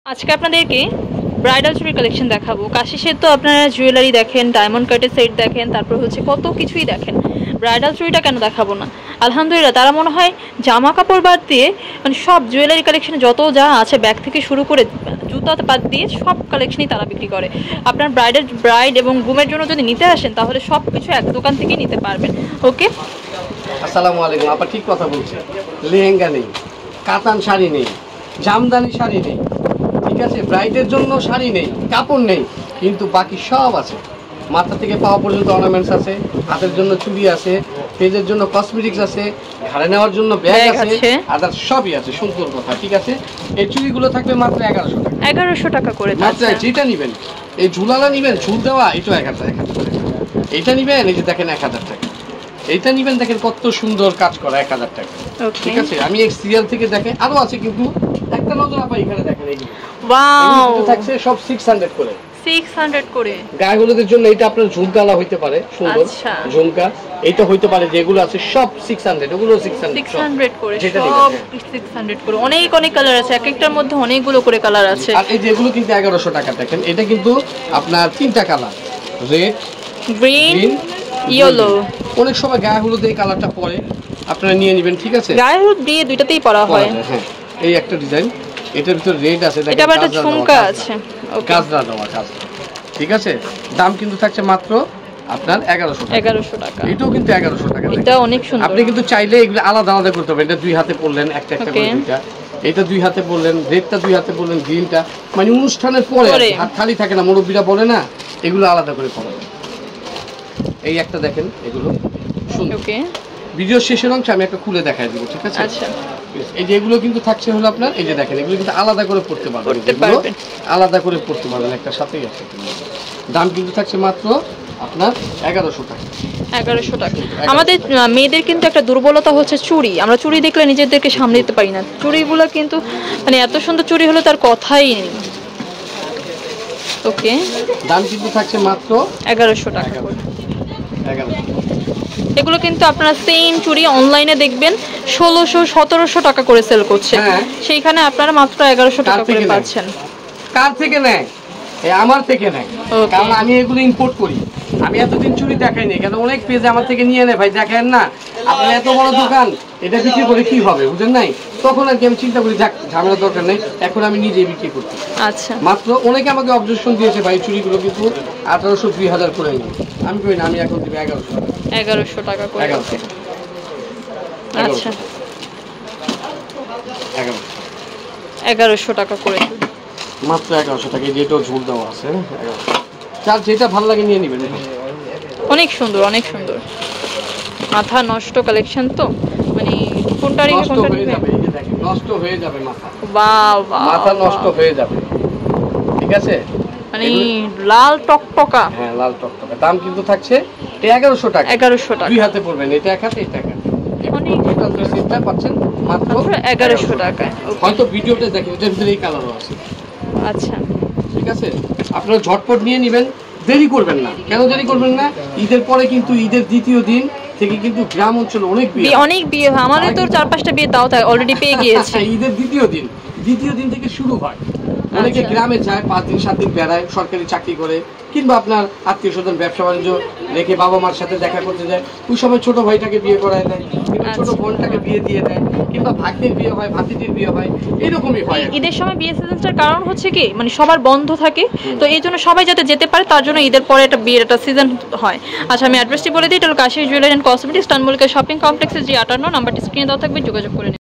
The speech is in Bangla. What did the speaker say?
আজকে আপনাদেরকে ব্রাইডাল চুড়ির কালেকশন দেখাবো। কাশিসের তো আপনারা জুয়েলারি দেখেন, ডায়মন্ড কাটের সেট দেখেন, তারপর হচ্ছে কত কিছুই দেখেন। ব্রাইডাল চুড়িটা কেন দেখাবো না? আলহামদুলিল্লাহ, তারা মনে হয় জামা কাপড় বাদ দিয়ে মানে সব জুয়েলারি কালেকশনে যত যা আছে ব্যাগ থেকে শুরু করে জুতা বাদ দিয়ে সব কালেকশনই তারা বিক্রি করে। আপনার ব্রাইড এবং গ্রুমের জন্য যদি নিতে আসেন তাহলে সব কিছু এক দোকান থেকেই নিতে পারবেন। ওকে, আসসালামু আলাইকুম। আপা ঠিক কথা বলছে। লেহেঙ্গা নেই, কাতান শাড়ি নেই, জামদানি শাড়ি নেই, ঠিক আছে, ব্রাইডের জন্য শাড়ি নেই, কাপড় নেই, কিন্তু বাকি সব আছে। মাথা থেকে পাওয়া পর্যন্ত অর্নামেন্টস আছে, হাতের জন্য চুড়ি আছে, ফেজের জন্য কসমেটিক্স আছে, ঘাড়ে নেওয়ার জন্য ব্যাগ আছে, আদার সবই আছে। সুন্দর কথা, ঠিক আছে। এই চুড়িগুলো থাকবে মাত্র 1100 টাকা। 1100 টাকা করে মাত্র। যেটা নেবেন, এই ঝুলালা নেবেন, ঝুল দেওয়া, এটাও 1000 টাকা। এইটা নেবেন, এই যে দেখেন 1000 টাকা। এইটা নিবেন, দেখেন কত সুন্দর কাজ করা, 1000 টাকা। ঠিক আছে, আমি এক সিরিয়াল থেকে দেখে আরো আছে, কিন্তু একটা নজর আপা এখানে দেখেন। এইগুলো ওয়াও, থাকছে সব 600 করে। 600 করে গায়েগুলোদের জন্য এটা আপনার ঝুমকালা হইতে পারে, সুন্দর ঝুমকা। এইটা হইতে পারে, যেগুলো আছে সব 600, ওগুলো 600 করে, সব 600 করে। অনেক অনেক কালার আছে, এক একটার মধ্যে অনেকগুলো করে কালার আছে। আর এই যেগুলো কিন্তু 1100 টাকা। দেখেন এটা কিন্তু আপনার তিনটা কালার, রেড, গ্রিন, ইয়েলো। অনেক সময় গায়ে হলুদ এই কালারটা পরে, আপনারা নিয়ে নেবেন, ঠিক আছে। গায়ে হলুদ দিয়ে দুইটাতেই পরা হয়। হ্যাঁ, এই একটা ডিজাইন, এটার ভিতর রেড আছে, দেখেন এটা আবার একটা ঝুমকা আছে, কাজরা দেওয়া কাজরা, ঠিক আছে। দাম কিন্তু থাকছে মাত্র আপনার 1100 টাকা। 1100 টাকা। এটাও কিন্তু 1100 টাকা। এটা অনেক সুন্দর। আপনি কিন্তু চাইলে এগুলো আলাদা আলাদা করতে পারেন। এটা দুই হাতে পরলেন, একটা একটা করে দুইটা। এটা দুই হাতে পরলেন, রেডটা দুই হাতে পরলেন, গ্রিনটা মানে অনুষ্ঠানের পরে হাত খালি থাকে না, মুরব্বিরা বলে না, এগুলো আলাদা করে পরাবেন। এই একটা দেখেন, এগুলো সুন্দর। ওকে, ভিডিও শেষের অংশে আমি একটা খুলে দেখাই দেবো, ঠিক আছে। আচ্ছা, এই যে এগুলো কিন্তু থাকছে হলো আপনার, এই যে দেখেন, এগুলো কিন্তু আলাদা করে পড়তে পারবেন, আলাদা করে পড়তে পারবেন, একটা সাথেই আছে। দাম কিন্তু থাকছে মাত্র আপনার 1100 টাকা। 1100 টাকা। আমাদের মেয়েদের কিন্তু একটা দুর্বলতা হচ্ছে চুড়ি। আমরা চুড়ি দেখলে নিজেদেরকে সামলে দিতে পারি না। চুড়িগুলো কিন্তু মানে এত সুন্দর চুড়ি হলে তার কথাই নেই। ওকে, দাম কিন্তু থাকছে মাত্র 1100 টাকা। 1100। এগুলো কিন্তু আপনারা সেম চুড়ি অনলাইনে দেখবেন 1600-1700 টাকা করে সেল করছে, সেইখানে আপনারা মাত্র 1100 টাকা করে পাচ্ছেন। কার থেকে নেয়? আমার থেকে নেয়, কারণ আমি এগুলো ইম্পোর্ট করি। আমি এতদিন চুড়ি দেখাইনি, কেন অনেক পেজে আমার থেকে নিয়ে নেয়, ভাই দেখেন না, আপনার এত বড় দোকান, এটা বিক্রি করে কি হবে, বুঝেন নাই? তখন আর কি আমি চিন্তা করি, যাক ঝামেলা দরকার নেই, এখন আমি নিজেই বিক্রি করছি। আচ্ছা, মাত্র অনেকে আমাকে অবজেকশন দিয়েছে, ভাই চুড়িগুলো কিন্তু 1800-2000 করে নিই। আমি কই না, আমি এখন দিব 1100 টাকা। 1100 টাকা করে। আচ্ছা, 1100 টাকা করে, মাত্র 1100 টাকা। যেটাও ঝুল দেওয়া আছে, যার যেটা ভালো লাগে নিয়ে নেবেন। অনেক সুন্দর, অনেক সুন্দর। মাথা নষ্ট কালেকশন তো, মানে কোনটা রেখে কোনটা নেবে, এই যে দেখেন, নষ্ট হয়ে যাবে মাথা। বাহ বাহ, মাথা নষ্ট হয়ে যাবে, ঠিক আছে। মানে লাল টকটকা। হ্যাঁ, লাল টকটকা। দাম কিন্তু থাকছে 1100 টাকা। 1100 টাকা। দুই হাতে পড়বেন, এটা এক হাতে, এটা এক হাতে। অনেক টোটাল দুই সেটটা পাচ্ছেন মাত্র 1100 টাকায়। হয়তো ভিডিওতে দেখেন, এটার ভিতরে এই কালারও আছে। আচ্ছা, ঠিক আছে, আপনারা ঝটপট নিয়ে নেবেন, দেরি করবেন না। কেন দেরি করবেন না? ঈদের পরে কিন্তু, ঈদের দ্বিতীয় দিন থেকে কিন্তু গ্রাম অঞ্চলে অনেক বিয়ে হয়। আমাদের তো 4-5টা বিয়ে দাও তাই অলরেডি পেয়ে গিয়েছে। ঈদের দ্বিতীয় দিন থেকে শুরু হয়। অনেকে গ্রামে যায়, 5 দিন 7 দিন বেড়ায়, সরকারি চাকরি করে, কিংবা আপনার আত্মীয় স্বজন ব্যবসা বাণিজ্য রেখে বাবা মার সাথে দেখা করতে যায়। ওই সময় ছোট ভাইটাকে বিয়ে করায় দেয়, কিংবা ছোট বোনটাকে বিয়ে দিয়ে দেয়, কিংবা ভাগ্নের বিয়ে হয়, ভাতিজির বিয়ে হয়, এরকমই হয়। ঈদের সময় বিয়ে সিজনটার কারণ হচ্ছে কি, মানে সবার বন্ধ থাকে, তো এই জন্য সবাই যাতে যেতে পারে, তার জন্য ঈদের পরে একটা বিয়ের একটা সিজন হয়। আচ্ছা, আমি অ্যাড্রেসটি বলে দিই, এটা হলো কাশিস জুয়েলারি অ্যান্ড কসমেটিক্স, টানমল্লিকা শপিং কমপ্লেক্সের G58 নাম্বারটি স্ক্রিনে দেওয়া থাকবে, যোগাযোগ করে নিন।